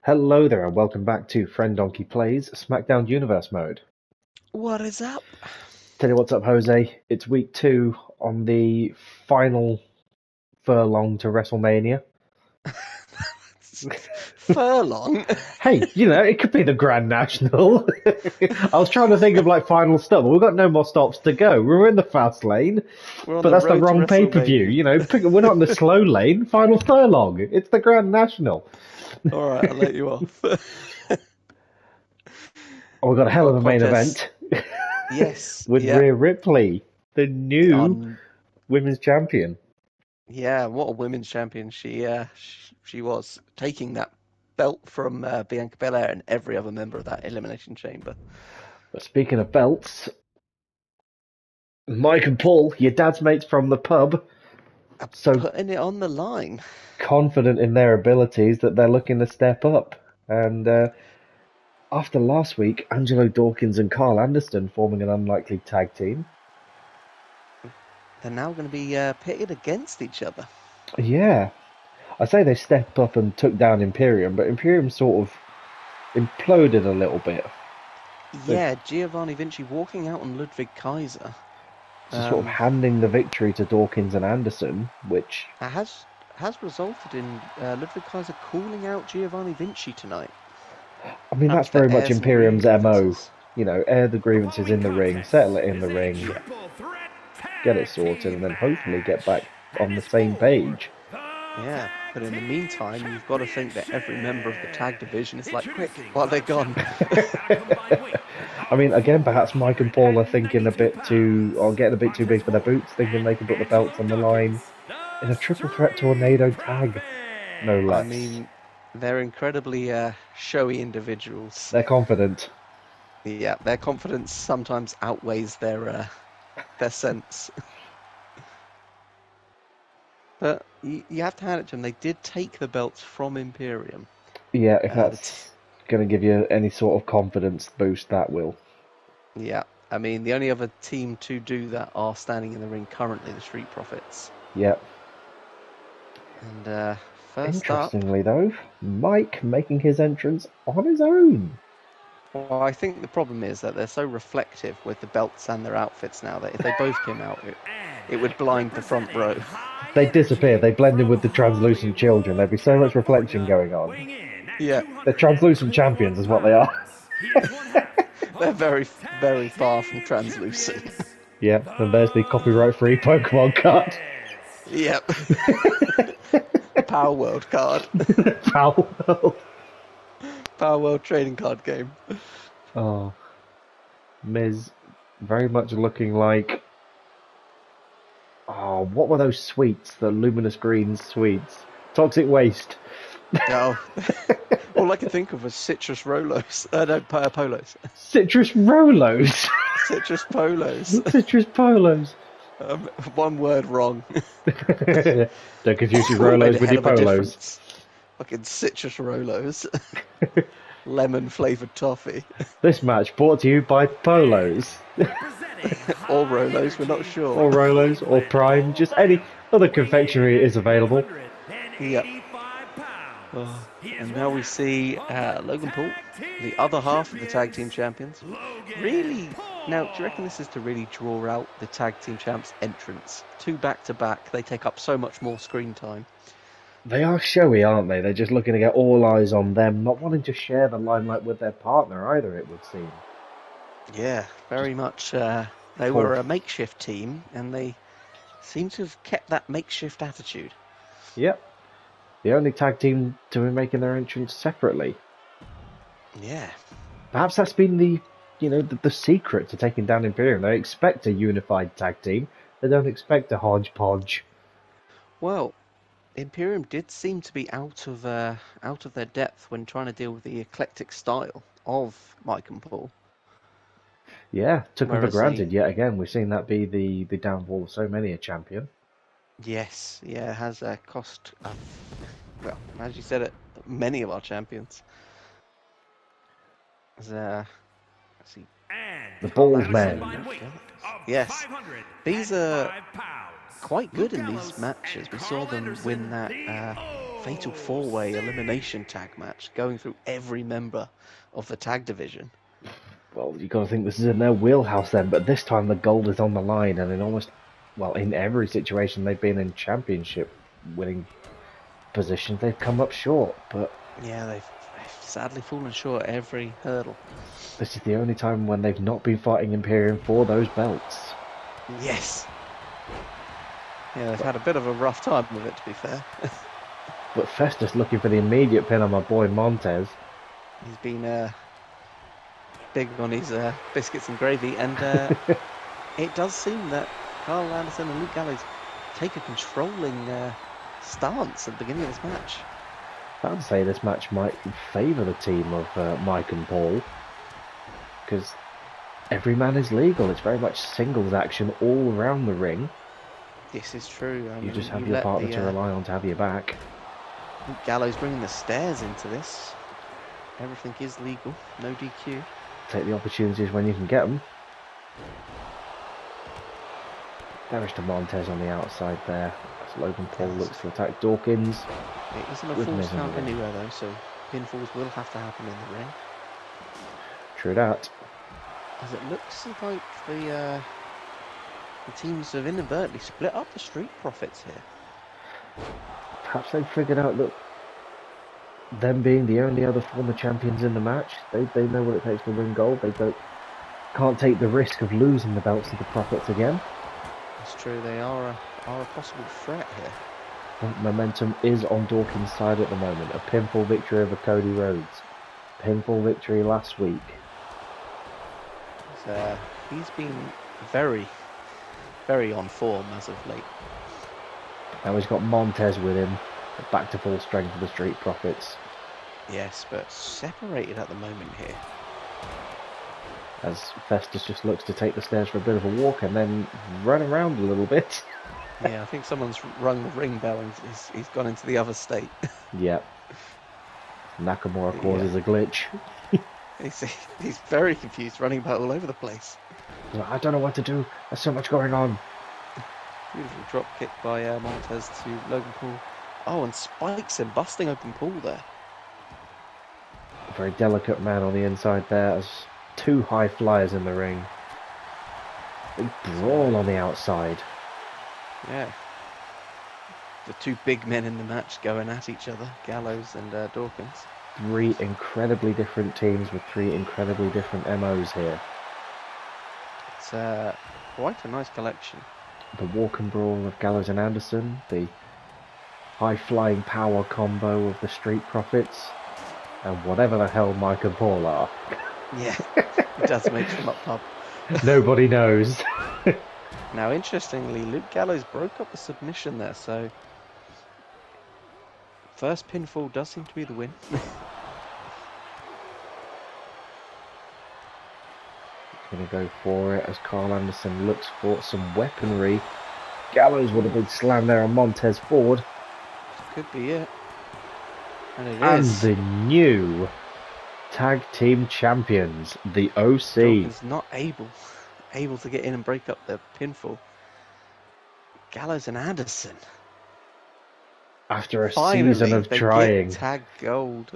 Hello there, and welcome back to Friend Donkey Plays Smackdown Universe Mode. What is up? Tell you what's up, Jose. It's week 2 on the final furlong to WrestleMania. Furlong? Hey, it could be the Grand National. I was trying to think of final stop, but we've got no more stops to go. We're in the fast lane, We're on but the that's the road to wrong pay-per-view. WrestleMania. We're not in the slow lane. Final furlong. It's the Grand National. All right, I'll let you off. Oh, we've got a We've hell got of a a main contest. event Yes, with yeah. Rhea Ripley, the new Um, women's champion. yeah, what a women's champion she was, taking that belt from Bianca Belair and every other member of that Elimination Chamber. But speaking of belts, Mike and Paul, your dad's mates from the pub, so Putting it on the line. confident in their abilities that they're looking to step up. And after last week, Angelo Dawkins and Carl Anderson forming an unlikely tag team. They're now going to be pitted against each other. Yeah, I say they stepped up and took down Imperium, but Imperium sort of imploded a little bit. Yeah, Giovanni Vinci walking out on Ludwig Kaiser. Sort of handing the victory to Dawkins and Anderson, which has resulted in Ludwig Kaiser calling out Giovanni Vinci tonight. I mean, that's Perhaps to very air much some Imperium's MO. grievances. Air the grievances in the ring, settle it in the ring, get it sorted, and then hopefully get back on the same page. Yeah, but in the meantime, you've got to think that every member of the tag division is like, quick, while they're gone. I mean, again, perhaps Mike and Paul are thinking getting a bit too big for their boots, thinking they can put the belts on the line in a triple threat tornado tag, no less. I mean, they're incredibly showy individuals. They're confident. Yeah, their confidence sometimes outweighs their sense. But you have to hand it to them. They did take the belts from Imperium. Yeah, if that's going to give you any sort of confidence boost, that will. Yeah, I mean, the only other team to do that are standing in the ring currently, the Street Profits. Yep. And first up... Interestingly, though, Mike making his entrance on his own. Well, I think the problem is that they're so reflective with the belts and their outfits now that if they both came out, it would blind the front row. They disappear. They blend in with the translucent children. There'd be so much reflection going on. Yeah. They're translucent champions is what they are. They're very, very far from translucent. Yeah, and there's the copyright-free Pokemon card. Yep. Power World card. Power World. Power World trading card game. Oh. Miz very much looking like... Oh, what were those sweets? The luminous green sweets. Toxic waste. Oh. All I can think of was citrus Rolos. No, polos. Citrus Rolos. Citrus polos. Citrus polos. One word wrong. Don't confuse your Rolos with your polos. Fucking citrus Rolos. Lemon flavoured toffee. This match brought to you by Polos. Or Rolos, we're not sure. Or Rolos, or Prime, just any other confectionery is available. Yep. Oh, and now we see Logan Paul, the other half of the tag team champions. Really, now, do you reckon this is to really draw out the tag team champs' entrance? 2 back-to-back, they take up so much more screen time. They are showy, aren't they? They're just looking to get all eyes on them, not wanting to share the limelight with their partner either, it would seem. Yeah, very much. They were a makeshift team, and they seem to have kept that makeshift attitude. Yep. The only tag team to be making their entrance separately. Yeah. Perhaps that's been the secret to taking down Imperium. They expect a unified tag team. They don't expect a hodgepodge. Well, Imperium did seem to be out of their depth when trying to deal with the eclectic style of Mike and Paul. Yeah, took them for granted yet again. We've seen that be the downfall of so many a champion. Yes, yeah, it has cost, well, as you said it, many of our champions. Let's see. The Balls Men. Yes, these are quite good in these matches. We saw them win that fatal four-way elimination tag match, going through every member of the tag division. Well, you got to think this is in their wheelhouse then, but this time the gold is on the line, and in every situation they've been in championship winning positions, they've come up short. But yeah, they've sadly fallen short every hurdle. This is the only time when they've not been fighting Imperium for those belts. Yes. Yeah, they've had a bit of a rough time with it, to be fair. But Festus looking for the immediate pin on my boy Montez. He's been big on his biscuits and gravy, and it does seem that Carl Anderson and Luke Gallows take a controlling stance at the beginning of this match. I'd say this match might favour the team of Mike and Paul, because every man is legal. It's very much singles action all around the ring. This is true. You just have your partner to rely on to have your back. Luke Gallows bringing the stairs into this. Everything is legal. No DQ. Take the opportunities when you can get them. Damage to Montez on the outside there. As Logan Paul looks to attack Dawkins. It isn't a false count anywhere though, so pinfalls will have to happen in the ring. True that. As it looks like the teams have inadvertently split up the Street Profits here. Perhaps they've figured out that them being the only other former champions in the match, they know what it takes to win gold. They can't take the risk of losing the belts to the Profits again. That's true, they are a possible threat here. Momentum is on Dawkins' side at the moment. A pinfall victory over Cody Rhodes. Pinfall victory last week. He's been very, very on form as of late. Now he's got Montez with him. Back to full strength of the Street Profits. Yes, but separated at the moment here. As Festus just looks to take the stairs for a bit of a walk and then run around a little bit. Yeah, I think someone's rung the ring bell and he's gone into the other state. Yep. Nakamura causes a glitch. He's very confused, running about all over the place. I don't know what to do. There's so much going on. Beautiful drop kick by Montez to Logan Paul. Oh, and spikes him, busting open Paul there. A very delicate man on the inside there. As two high flyers in the ring. Big brawl on the outside. Yeah. The two big men in the match going at each other, Gallows and Dawkins. Three incredibly different teams with three incredibly different MOs here. It's quite a nice collection. The walk and brawl of Gallows and Anderson, the high-flying power combo of the Street Profits, and whatever the hell Mike and Paul are. Yeah, it does make them up pub. Nobody knows. Now, interestingly, Luke Gallows broke up the submission there, so first pinfall does seem to be the win. Going to go for it as Carl Anderson looks for some weaponry. Gallows with a big slam there on Montez Ford. Could be it. And it and is. The new tag team champions, the OC. Dawkins not able to get in and break up the pinfall. Gallows and Anderson. After a Finally, season of they trying. Get tag gold.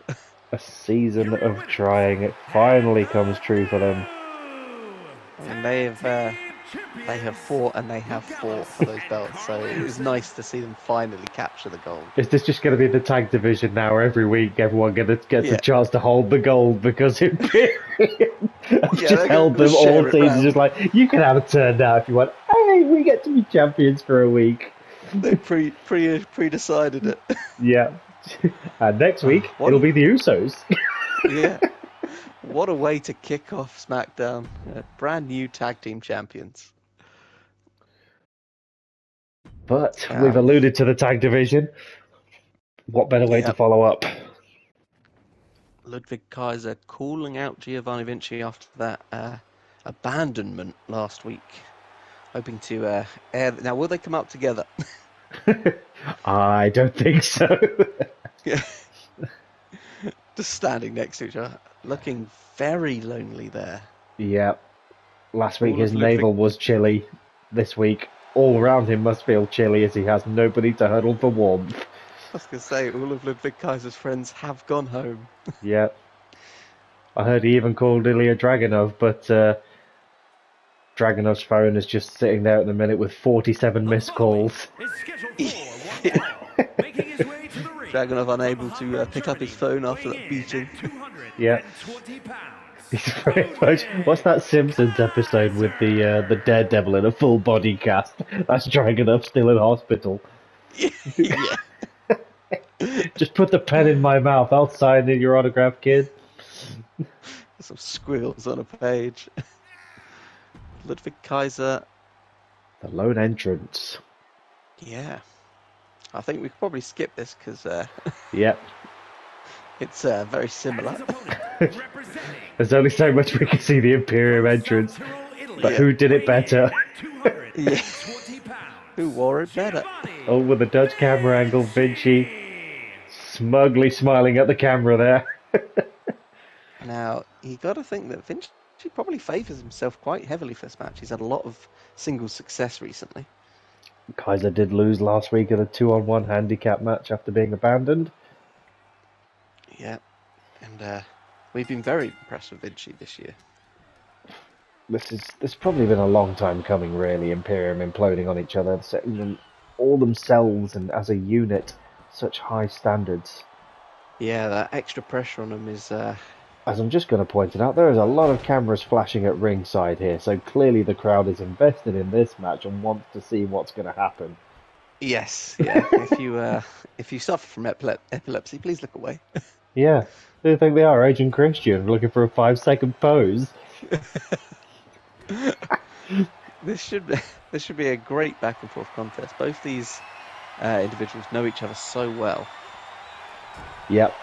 A season of trying. It finally comes true for them. And they have fought and they have fought for those belts. So it was nice to see them finally capture the gold. Is this just going to be the tag division now? Every week everyone gets a chance to hold the gold because Imperium just held them all season. Just like, you can have a turn now if you want. Hey, we get to be champions for a week. They pre-decided it. Yeah. And next week it'll be the Usos. Yeah. What a way to kick off Smackdown. Brand new tag team champions. But we've alluded to the tag division. What better way to follow up? Ludwig Kaiser calling out Giovanni Vinci after that abandonment last week. Hoping to air... Now, will they come out together? I don't think so. Yeah. Just standing next to each other. Looking very lonely there. Yeah. Last week his navel was chilly. This week, all around him must feel chilly as he has nobody to huddle for warmth. was going to say, all of Ludwig Kaiser's friends have gone home. Yeah. I heard he even called Ilya Dragunov, but Dragunov's phone is just sitting there at the minute with 47 missed calls. Dragunov unable to pick up his phone after that beating. Yeah. He's very much. What's that Simpsons episode with the Daredevil in a full body cast? That's Dragunov still in hospital. Yeah. Just put the pen in my mouth. I'll sign in your autograph, kid. Some squiggles on a page. Ludwig Kaiser. The lone entrance. Yeah. I think we could probably skip this because Yep. it's very similar. There's only so much we can see the Imperium entrance, but who did it better? Yeah. Who wore it better? Oh, with the Dutch camera angle, Vinci smugly smiling at the camera there. Now, you got to think that Vinci probably favours himself quite heavily for this match. He's had a lot of singles success recently. Kaiser did lose last week in a 2-on-1 handicap match after being abandoned. Yeah, and we've been very impressed with Vinci this year. This probably been a long time coming, really. Imperium imploding on each other, setting them all themselves and as a unit such high standards. Yeah, that extra pressure on them is. As I'm just going to point it out, there is a lot of cameras flashing at ringside here, so clearly the crowd is invested in this match and wants to see what's going to happen. Yes, yeah. if you suffer from epilepsy, please look away. Yeah, who do you think they are? Agent Christian looking for a 5-second pose. This should be a great back and forth contest. Both these individuals know each other so well. Yep.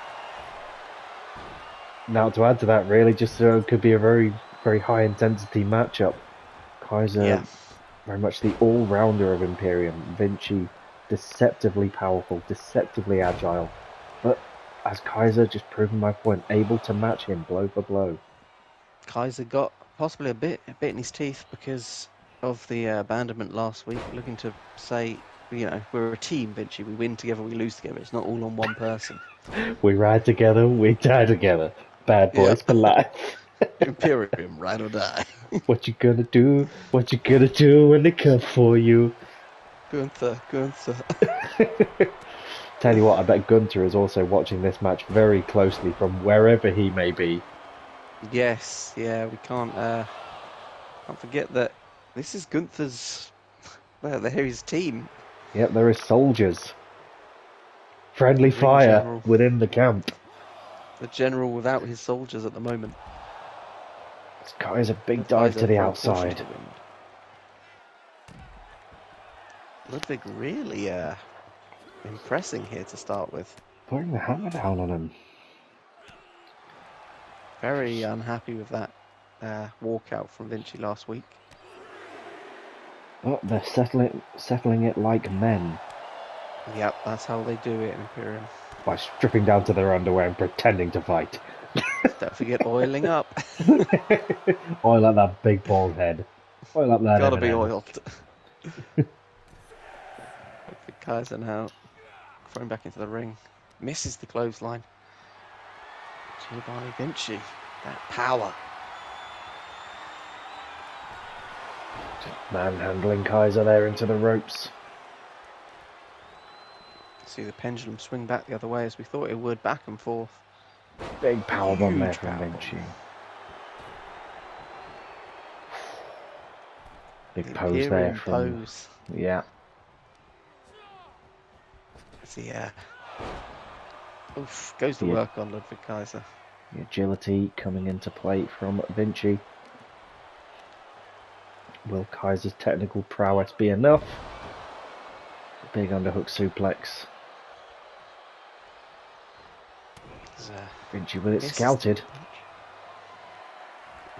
Now to add to that, really, just could be a very, very high intensity matchup. Kaiser, very much the all-rounder of Imperium. Vinci, deceptively powerful, deceptively agile. But as Kaiser, just proving my point, able to match him blow for blow. Kaiser got possibly a bit in his teeth because of the abandonment last week, looking to say, we're a team, Vinci. We win together, we lose together. It's not all on one person. We ride together, we die together. Bad boys for life. Imperium, ride or die. What you gonna do? What you gonna do when they come for you? Gunther. Tell you what, I bet Gunther is also watching this match very closely from wherever he may be. Yes, yeah, we can't forget that this is Gunther's. Well, they're his team. Yep, there is soldiers. Friendly fire general. within the camp. The general without his soldiers at the moment. This guy's a big dive to the outside. Ludwig really impressing here to start with. Putting the hammer down on him. Very unhappy with that walkout from Vinci last week. Oh, they're settling it like men. Yep, that's how they do it in Imperium. By stripping down to their underwear and pretending to fight. Don't forget oiling up. Oil up that big bald head. Oil up that. Gotta be oiled. Kaiser now thrown back into the ring. Misses the clothesline. Giovanni Vinci. That power. Manhandling Kaiser there into the ropes. See the pendulum swing back the other way as we thought it would, back and forth. Big powerbomb there from Vinci. Big pose there from... Pose. Yeah. See, goes to work on Ludwig Kaiser. The agility coming into play from Vinci. Will Kaiser's technical prowess be enough? Big underhook suplex. Vinci with it scouted.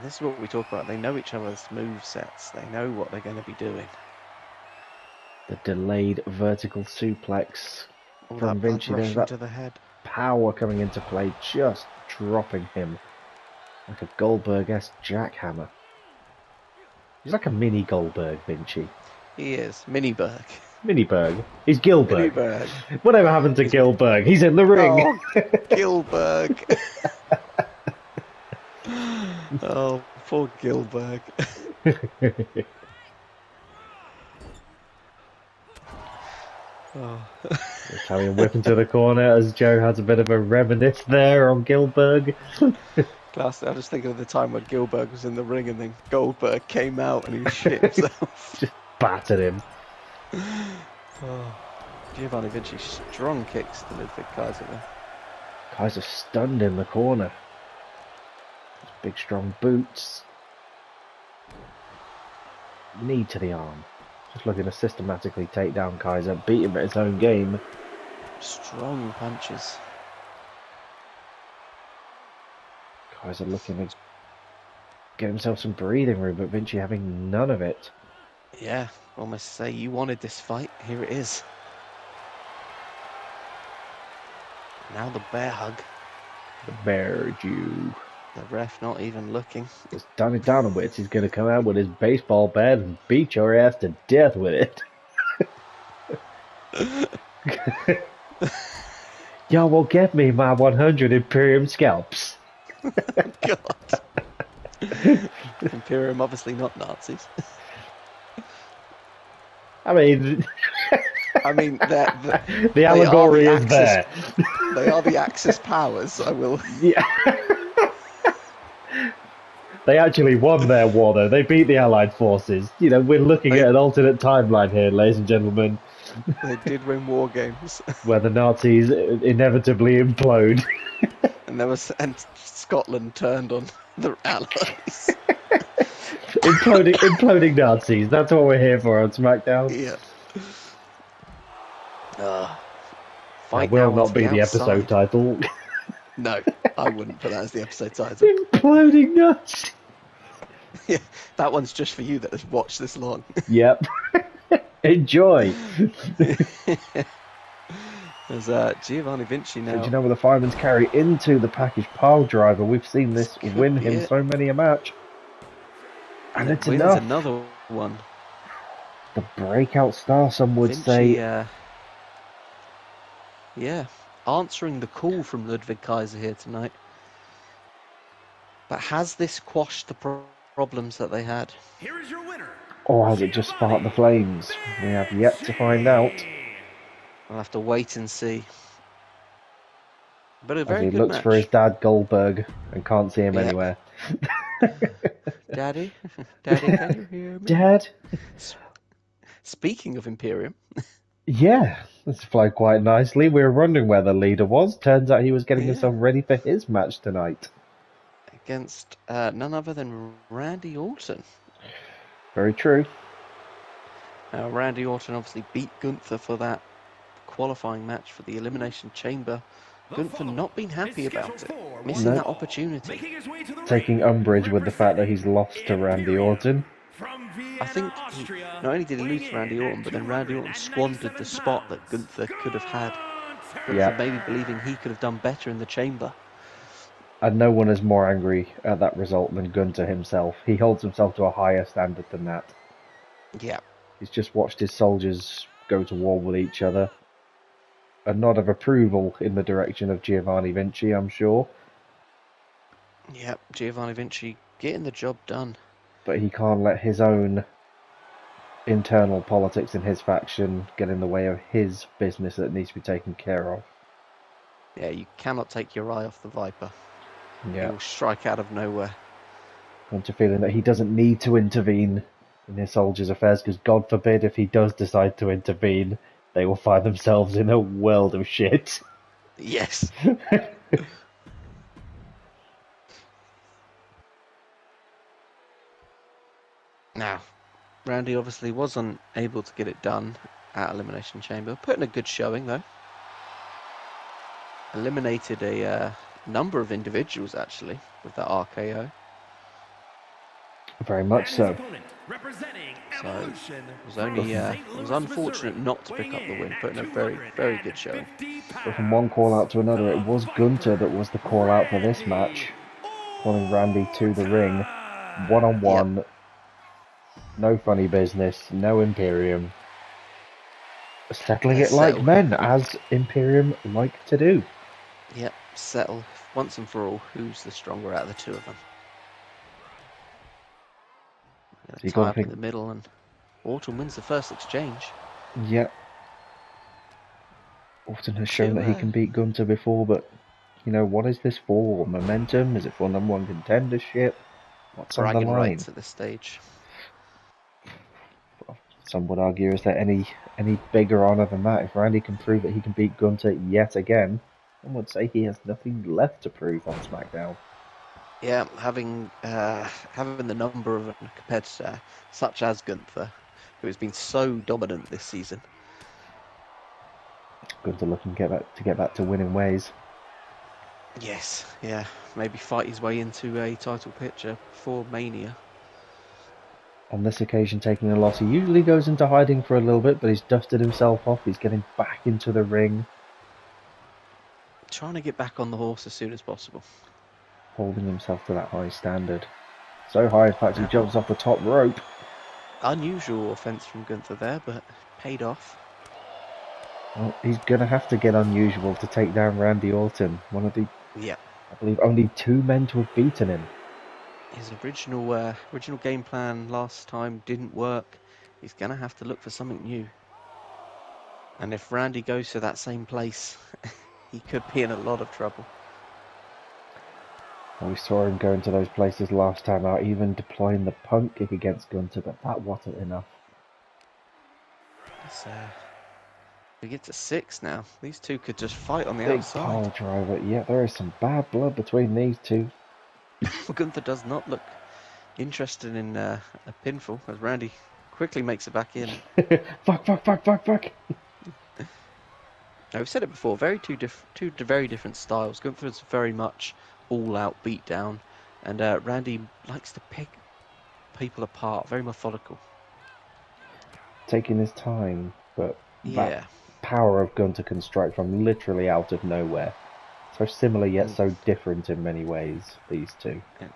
This is what we talk about. They know each other's move sets. They know what they're going to be doing. The delayed vertical suplex All from that Vinci. There's that to the head. Power coming into play, just dropping him like a Goldberg-esque jackhammer. He's like a mini Goldberg, Vinci. He is. Mini Berg. Miniberg. He's Gilbert. Miniberg. Whatever happened to Gilbert? He's in the ring. Oh, Gilbert. Oh, poor Gilbert. Oh. Italian whip into the corner as Joe has a bit of a reminisce there on Gilbert. Class. I just thinking of the time when Gilbert was in the ring and then Goldberg came out and he shit himself. Just battered him. Oh. Giovanni Vinci strong kicks to Ludwig Kaiser there. Kaiser stunned in the corner. Big strong boots. Knee to the arm. Just looking to systematically take down Kaiser, beat him at his own game. Strong punches. Kaiser looking to get himself some breathing room, but Vinci having none of it. Yeah, almost say you wanted this fight. Here it is. Now the bear hug. The bear Jew. The ref not even looking. It's Danny Donowitz. He's going to come out with his baseball bat and beat your ass to death with it. Y'all will get me my 100 Imperium scalps. God. Imperium obviously not Nazis. I mean, the allegory is there. They are the Axis powers. I will. Yeah. They actually won their war, though. They beat the Allied forces. You know, we're looking at an alternate timeline here, ladies and gentlemen. They did win war games. Where the Nazis inevitably implode. And Scotland turned on the Allies. imploding Nazis. That's what we're here for on Smackdown. Yeah. That will not be the episode title. No, I wouldn't put that as the episode title. Imploding Nazis. Yeah, that one's just for you that has watched this long. Yep. Enjoy. There's Giovanni Vinci now. Did you know with the fireman's carry into the package pile driver? We've seen this win him so many a match. And it's enough. Another one. The breakout star, some would Vinci, say. Yeah, answering the call from Ludwig Kaiser here tonight. But has this quashed the problems that they had? Here is your winner. Or has it just sparked the flames? We have yet to find out. I'll have to wait and see. But a very As he good looks match. for his dad Goldberg and can't see him anywhere. Daddy, can you hear me? Dad? Speaking of Imperium. Yeah, this flowed quite nicely. We were wondering where the leader was. Turns out he was getting himself ready for his match tonight. Against none other than Randy Orton. Very true. Now, Randy Orton obviously beat Gunther for that qualifying match for the Elimination Chamber. Gunther not been happy about it. Missing that opportunity. Taking umbrage with the fact that he's lost to Randy Orton. I think not only did he lose to Randy Orton, but then Randy Orton squandered the spot that Gunther could have had. Gunther maybe believing he could have done better in the chamber. And no one is more angry at that result than Gunther himself. He holds himself to a higher standard than that. Yeah. He's just watched his soldiers go to war with each other. A nod of approval in the direction of Giovanni Vinci, I'm sure. Yep, Giovanni Vinci getting the job done. But he can't let his own internal politics in his faction get in the way of his business that needs to be taken care of. Yeah, you cannot take your eye off the Viper. Yeah. He will strike out of nowhere. I'm to feeling that he doesn't need to intervene in his soldiers' affairs, because God forbid if he does decide to intervene, they will find themselves in a world of shit. Yes. Now, Randy obviously wasn't able to get it done at Elimination Chamber. Putting a good showing, though. Eliminated a number of individuals, actually, with that RKO. Very much so. So it was unfortunate not to pick up the win, putting a very, very good showing. But from one call out to another, it was Gunther that was the call out for this match, calling Randy to the ring, one-on-one. Yep. No funny business, no Imperium. Settling Let's it like settle. men, as Imperium like to do. Yep, settle once and for all. Who's the stronger out of the two of them? So you Tie gotta up in think, the middle, and Orton wins the first exchange. yeah. Orton has Bit shown of that he a can beat Gunter before, but what is this for? Momentum? Is it for number one contendership? What's on the bragging line? rights at this stage. Some would argue, is there any bigger honour than that? If Randy can prove that he can beat Gunter yet again, one would say he has nothing left to prove on SmackDown. Yeah, having the number of a competitor such as Gunther, who has been so dominant this season. Gunter looking to get back to winning ways. Yes, yeah, maybe fight his way into a title picture for Mania. On this occasion, taking a loss, he usually goes into hiding for a little bit, but he's dusted himself off. He's getting back into the ring. Trying to get back on the horse as soon as possible. Holding himself to that high standard. So high, in fact, he jumps off the top rope. Unusual offense from Gunther there, but paid off. Well, he's going to have to get unusual to take down Randy Orton. One of the, I believe, only two men to have beaten him. His original game plan last time didn't work. He's going to have to look for something new. And if Randy goes to that same place, he could be in a lot of trouble. We saw him go into those places last time out, even deploying the punt kick against Gunter, but that wasn't enough. We get to 6 now. These two could just fight on the Big outside. pile driver. Yeah, there is some bad blood between these two. Gunther does not look interested in a pinfall as Randy quickly makes it back in. Fuck. Now, we've said it before, two very different styles. Gunther's very much all-out beatdown, and Randy likes to pick people apart, very methodical. Taking his time, but Yeah. that power of Gunter can strike from literally out of nowhere. So similar yet so different in many ways, these two. And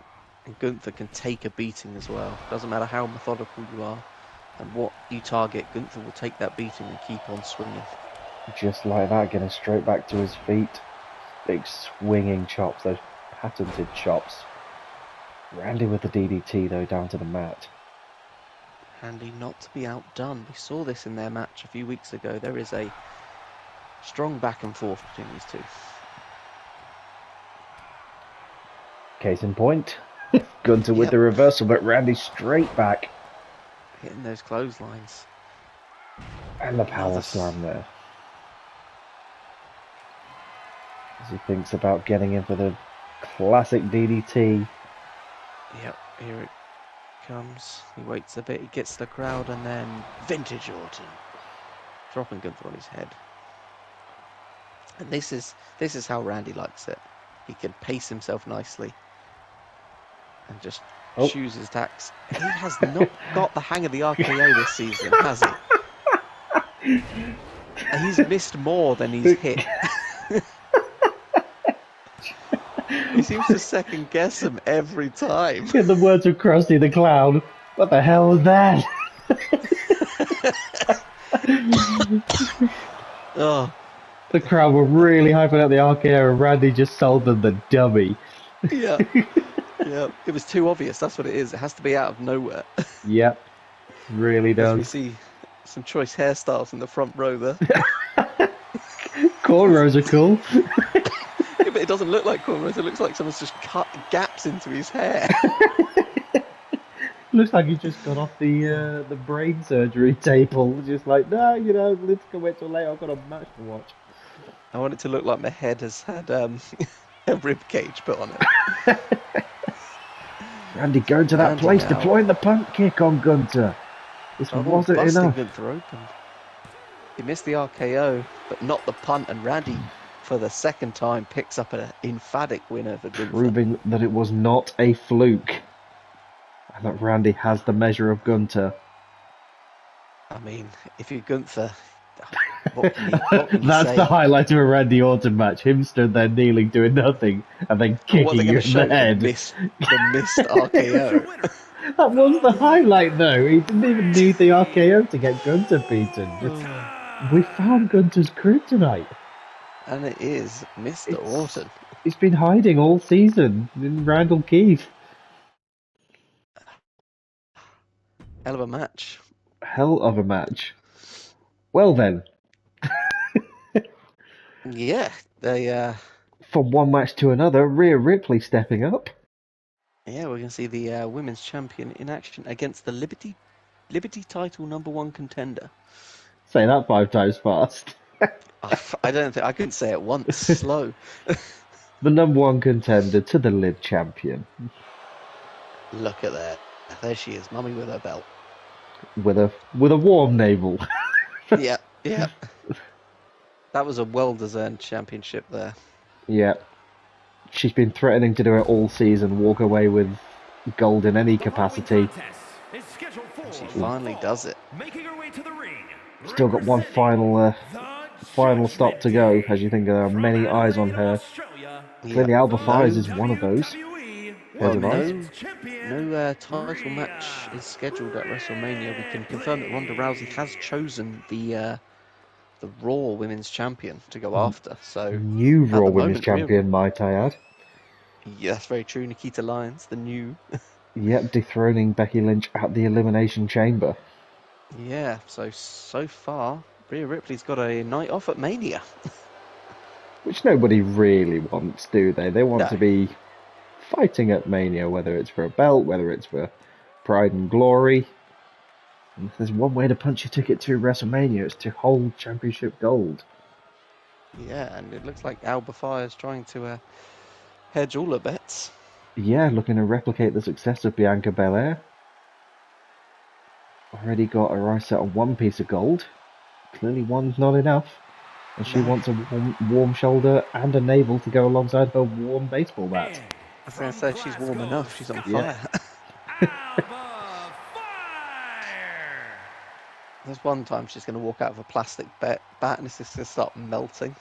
Gunther can take a beating as well. Doesn't matter how methodical you are and what you target, Gunther will take that beating and keep on swinging. Just like that, getting straight back to his feet. Big swinging chops, those patented chops. Randy with the DDT though, down to the mat. Randy not to be outdone. We saw this in their match a few weeks ago. There is a strong back and forth between these two. Case in point, Gunter with the reversal, but Randy straight back. Hitting those clotheslines. And the power slam there. As he thinks about getting in for the classic DDT. Yep, here it comes. He waits a bit, he gets the crowd, and then vintage Orton. Dropping Gunther on his head. And this is how Randy likes it. He can pace himself nicely. And just choose his attacks. He has not got the hang of the RKO this season, has he? He's missed more than he's hit. He seems to second guess him every time. In the words of Krusty the Clown, what the hell was that? The crowd were really hyping up the RKO and Randy just sold them the dummy. Yeah. It was too obvious. That's what it is. It has to be out of nowhere. Yep. Really does. As we see some choice hairstyles in the front row there. Cornrows are cool. Yeah, but it doesn't look like cornrows. It looks like someone's just cut gaps into his hair. Looks like he just got off the brain surgery table. Just like, no, let's go wait till later. I've got a match to watch. I want it to look like my head has had a rib cage put on it. Randy going to that place, deploying the punt kick on Gunter. This wasn't enough. Gunther open. He missed the RKO, but not the punt, and Randy, for the second time, picks up an emphatic win over Gunther. Proving that it was not a fluke. And that Randy has the measure of Gunter. I mean, if you're Gunther, what can you That's say? the highlight of a Randy Orton match. Him stood there kneeling, doing nothing, and then kicking you in the head. The missed RKO. That was the highlight, though. He didn't even need the RKO to get Gunter beaten. We found Gunter's kryptonite. And it is Mr. Orton. He's been hiding all season in Randall Keith. Hell of a match. Hell of a match. Well then. Yeah, they From one match to another, Rhea Ripley stepping up. yeah, we're gonna see the women's champion in action against the Liberty title #1 contender. Say that 5 times fast. I don't think I couldn't say it once. Slow. The #1 contender to the Lib champion. Look at that. There she is, mummy with her belt. With a warm navel. Yeah. That was a well-deserved championship there. Yeah. She's been threatening to do it all season, walk away with gold in any capacity. She finally does it. Still got one final stop to go, as you think there are many eyes on her. Clearly Alba Fires is one of those. Well, no title match is scheduled at WrestleMania. We can confirm that Ronda Rousey has chosen the Raw Women's Champion to go after. So new Raw Women's Champion, might I add. Yeah, that's very true. Nikita Lyons, the new. Yep, dethroning Becky Lynch at the Elimination Chamber. Yeah, so far, Rhea Ripley's got a night off at Mania. Which nobody really wants, do they? They want to be fighting at Mania, whether it's for a belt, whether it's for pride and glory. And if there's one way to punch your ticket to WrestleMania, it's to hold championship gold. Yeah, and it looks like Alba Fire's trying to hedge all her bets. Yeah, looking to replicate the success of Bianca Belair. Already got her eyes set on one piece of gold. Clearly one's not enough. And she wants a warm shoulder and a navel to go alongside her warm baseball bat. I was going to say, she's warm enough. She's on fire. There's one time she's going to walk out of a plastic bat and it's just going to start melting.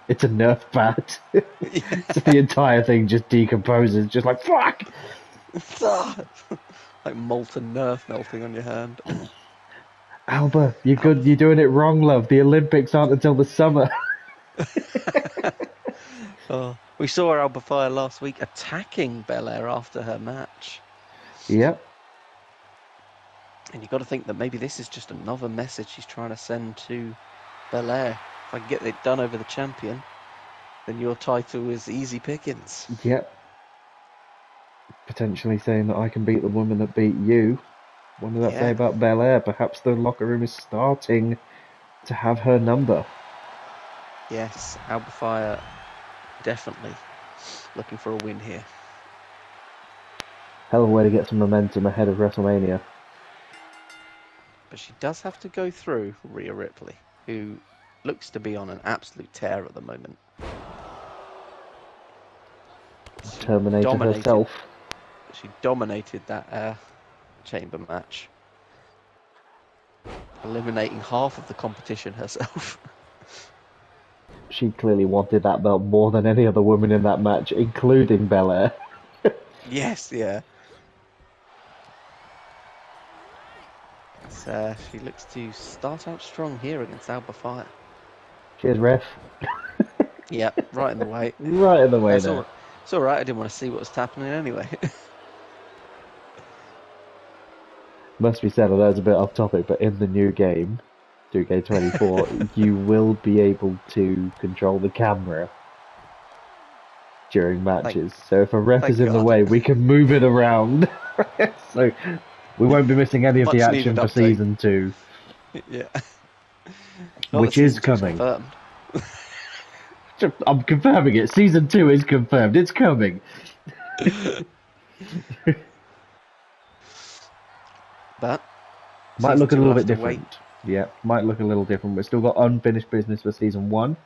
It's a Nerf bat. So the entire thing just decomposes, just like, fuck! Like molten Nerf melting on your hand. Alba, you're good. You're doing it wrong, love. The Olympics aren't until the summer. We saw Alba Fire last week attacking Belair after her match. Yep. And you've got to think that maybe this is just another message she's trying to send to Belair. If I can get it done over the champion, then your title is easy pickings. Yep. Potentially saying that I can beat the woman that beat you. What did that say about Belair? Perhaps the locker room is starting to have her number. Yes, Alba Fire definitely looking for a win here. Hell of a way to get some momentum ahead of WrestleMania. But she does have to go through Rhea Ripley, who looks to be on an absolute tear at the moment. Terminated herself. She dominated that chamber match, eliminating half of the competition herself. She clearly wanted that belt more than any other woman in that match, including Belair. Yes, yeah. So, she looks to start out strong here against Alba Fire. Cheers, ref. Yep, right in the way. Right in the way there. It's alright, I didn't want to see what was happening anyway. Must be said, I know it's a bit off topic, but in the new game, 2K24, you will be able to control the camera during matches. So if a ref is in the way, we can move it around. So we won't be missing any of the action for Season 2. Yeah. Which is coming. I'm confirming it. Season 2 is confirmed. It's coming. But might look a little bit different. Yeah, might look a little different. We've still got unfinished business for Season 1.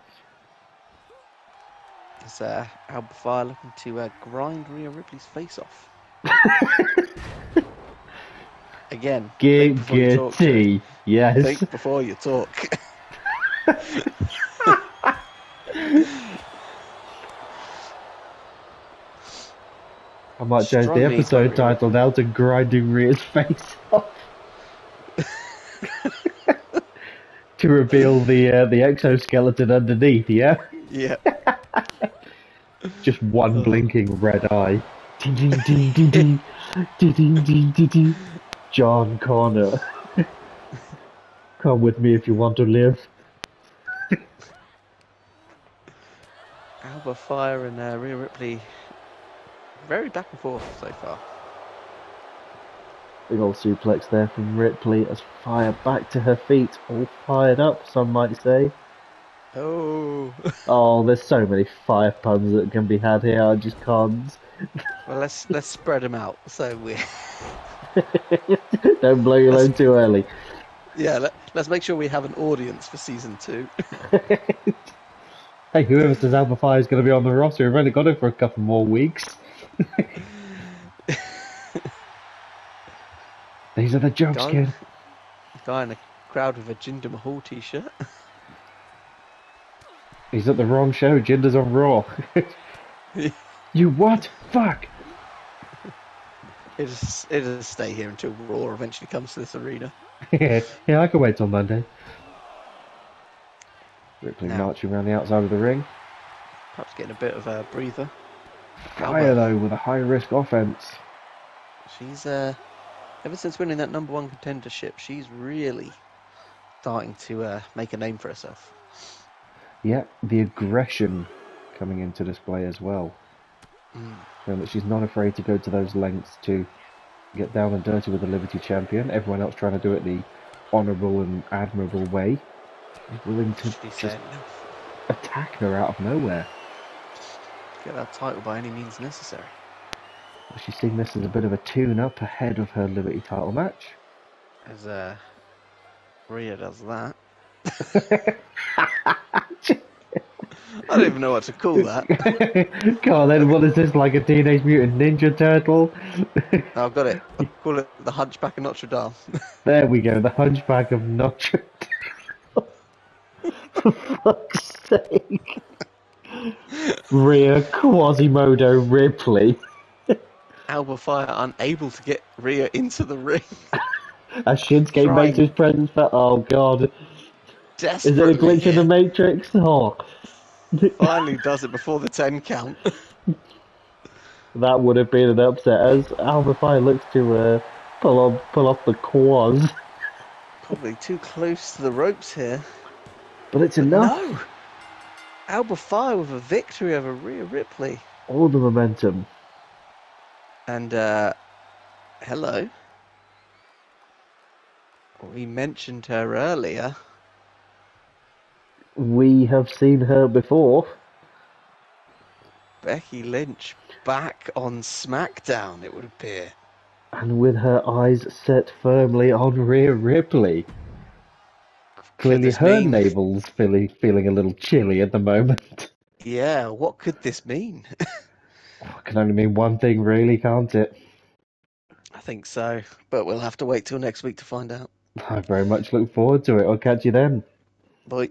It's Alba Fire looking to grind Rhea Ripley's face off. Again, Giggity. Yes. Think before you talk. I might change the episode title now to Grinding Rhea's Face Off. to reveal the exoskeleton underneath. Yeah, Yeah. just one blinking red eye. Ding ding ding ding ding ding ding ding ding ding. John Connor, come with me if you want to live. Alba Fire and Rhea Ripley, very back and forth so far. Big old suplex there from Ripley as Fire back to her feet, all fired up, some might say. Oh. Oh, there's so many Fire puns that can be had here, I just can't. Well, let's spread them out. So we Don't blow your load too early. yeah, let's make sure we have an audience for season 2. Hey, whoever says Alpha Fire is going to be on the roster, we've only got it for a couple more weeks. These are the jokes, kid. Guy in the crowd with a Jinder Mahal t-shirt. He's at the wrong show. Jinder's on Raw. You what? Fuck! It'll stay here until Raw eventually comes to this arena. Yeah, I can wait till Monday. Ripley marching around the outside of the ring. Perhaps getting a bit of a breather. Fire though with a high risk offense. She's ever since winning that #1 contendership, she's really starting to make a name for herself. Yeah, the aggression coming into display as well. Showing that she's not afraid to go to those lengths to get down and dirty with the Liberty Champion. Everyone else trying to do it the honourable and admirable way. She's willing to just attack her out of nowhere. Get that title by any means necessary. She's seeing this as a bit of a tune-up ahead of her Liberty title match. As Rhea does that. I don't even know what to call that. Come on then, what is this, like a Teenage Mutant Ninja Turtle? I've got it. I'll call it the Hunchback of Notre Dame. There we go, the Hunchback of Notre Dame. For fuck's sake. Rhea Quasimodo Ripley. Alba Fire unable to get Rhea into the ring. As Shinsuke makes his presence felt. Oh god. Is it a glitch in the Matrix? Oh. Finally does it before the 10 count. That would have been an upset as Alba Fire looks to pull off the quaz. Probably too close to the ropes here. But it's enough. No! Alba Fire with a victory over Rhea Ripley. All the momentum. And, hello. We mentioned her earlier. We have seen her before. Becky Lynch back on Smackdown, it would appear. And with her eyes set firmly on Rhea Ripley. Clearly her navel's feeling a little chilly at the moment. Yeah, what could this mean? It can only mean one thing really, can't it? I think so, but we'll have to wait till next week to find out. I very much look forward to it. I'll catch you then. Bye.